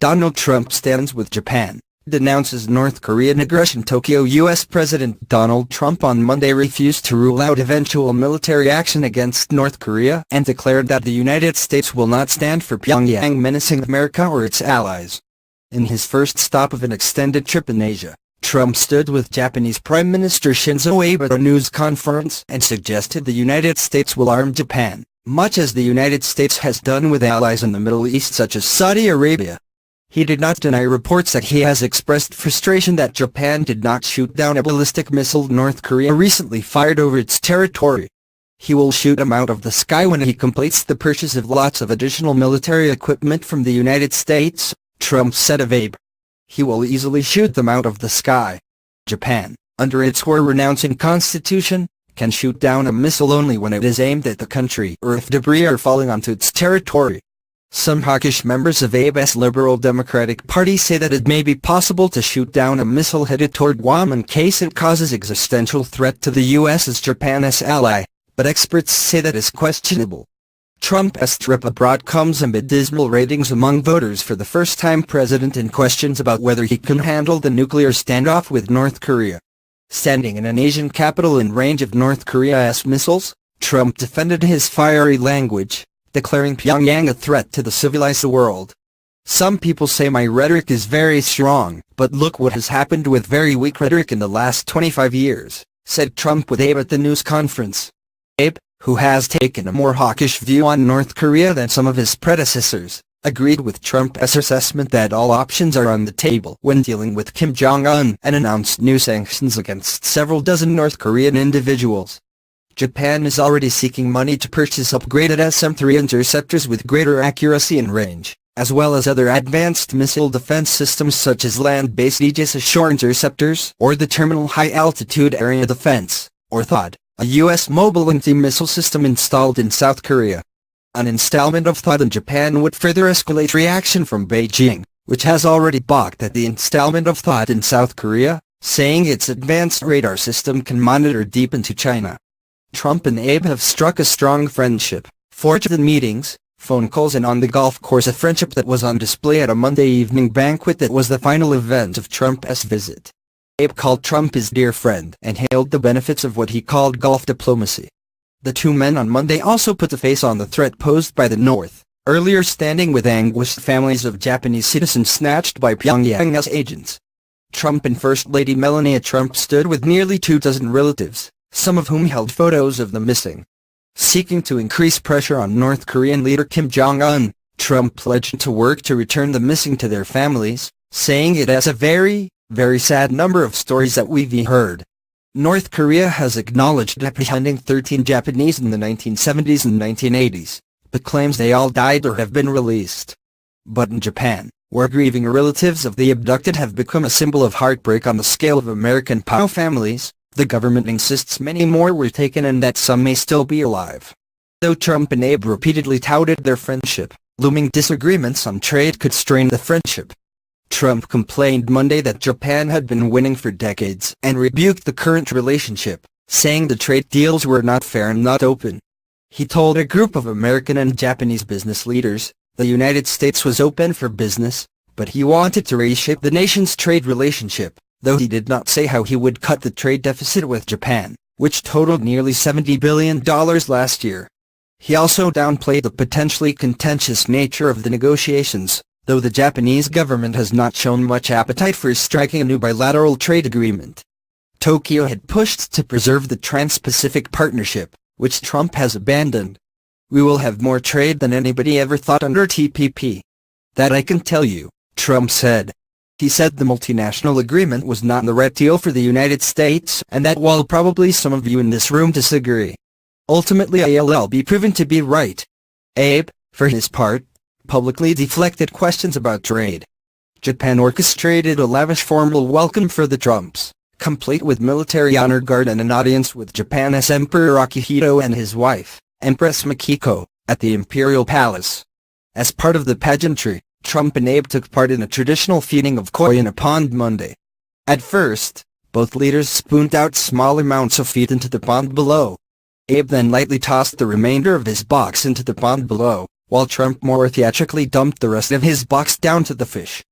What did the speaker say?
Donald Trump stands with Japan, denounces North Korean aggression. Tokyo U.S. President Donald Trump on Monday refused to rule out eventual military action against North Korea and declared that the United States will not stand for Pyongyang menacing America or its allies. In his first stop of an extended trip in Asia, Trump stood with Japanese Prime Minister Shinzo Abe at a news conference and suggested the United States will arm Japan, much as the United States has done with allies in the Middle East such as Saudi Arabia. He did not deny reports that he has expressed frustration that Japan did not shoot down a ballistic missile North Korea recently fired over its territory. He will shoot them out of the sky when he completes the purchase of lots of additional military equipment from the United States, Trump said of Abe. He will easily shoot them out of the sky. Japan, under its war-renouncing constitution, can shoot down a missile only when it is aimed at the country or if debris are falling onto its territory. Some hawkish members of Abe's Liberal Democratic Party say that it may be possible to shoot down a missile headed toward Guam in case it causes existential threat to the U.S. as Japan's ally, but experts say that is questionable. Trump's trip abroad comes amid dismal ratings among voters for the first-time president and questions about whether he can handle the nuclear standoff with North Korea. Standing in an Asian capital in range of North Korea's missiles, Trump defended his fiery language, declaring Pyongyang a threat to the civilized world. Some people say my rhetoric is very strong, but look what has happened with very weak rhetoric in the last 25 years, said Trump with Abe at the news conference. Abe, who has taken a more hawkish view on North Korea than some of his predecessors, agreed with Trump's assessment that all options are on the table when dealing with Kim Jong-un and announced new sanctions against several dozen North Korean individuals. Japan is already seeking money to purchase upgraded SM-3 interceptors with greater accuracy and range, as well as other advanced missile defense systems such as land-based Aegis Ashore interceptors or the Terminal High Altitude Area Defense, or THAAD, a U.S. mobile anti-missile system installed in South Korea. An installment of THAAD in Japan would further escalate reaction from Beijing, which has already balked at the installment of THAAD in South Korea, saying its advanced radar system can monitor deep into China. Trump and Abe have struck a strong friendship, forged in meetings, phone calls and on the golf course, a friendship that was on display at a Monday evening banquet that was the final event of Trump's visit. Abe called Trump his dear friend and hailed the benefits of what he called Gulf diplomacy. The two men on Monday also put the face on the threat posed by the North, earlier standing with anguished families of Japanese citizens snatched by Pyongyang's agents. Trump and First Lady Melania Trump stood with nearly 24 relatives, some of whom held photos of the missing. Seeking to increase pressure on North Korean leader Kim Jong-un, Trump pledged to work to return the missing to their families, saying it has a very sad number of stories that we've heard. North Korea has acknowledged apprehending 13 Japanese in the 1970s and 1980s, but claims they all died or have been released. But in Japan, where grieving relatives of the abducted have become a symbol of heartbreak on the scale of American POW families, the government insists many more were taken and that some may still be alive. Though Trump and Abe repeatedly touted their friendship, looming disagreements on trade could strain the friendship. Trump complained Monday that Japan had been winning for decades and rebuked the current relationship, saying the trade deals were not fair and not open. He told a group of American and Japanese business leaders, the United States was open for business, but he wanted to reshape the nation's trade relationship, though he did not say how he would cut the trade deficit with Japan, which totaled nearly $70 billion last year. He also downplayed the potentially contentious nature of the negotiations, though the Japanese government has not shown much appetite for striking a new bilateral trade agreement. Tokyo had pushed to preserve the Trans-Pacific Partnership, which Trump has abandoned. We will have more trade than anybody ever thought under TPP. That I can tell you, Trump said. He said the multinational agreement was not the right deal for the United States and that while probably some of you in this room disagree, ultimately I'll be proven to be right. Abe, for his part, publicly deflected questions about trade. Japan orchestrated a lavish formal welcome for the Trumps, complete with military honor guard and an audience with Japan's Emperor Akihito and his wife, Empress Mikiko, at the Imperial Palace. As part of the pageantry, Trump and Abe took part in a traditional feeding of koi in a pond Monday. At first, both leaders spooned out small amounts of feed into the pond below. Abe then lightly tossed the remainder of his box into the pond below, while Trump more theatrically dumped the rest of his box down to the fish.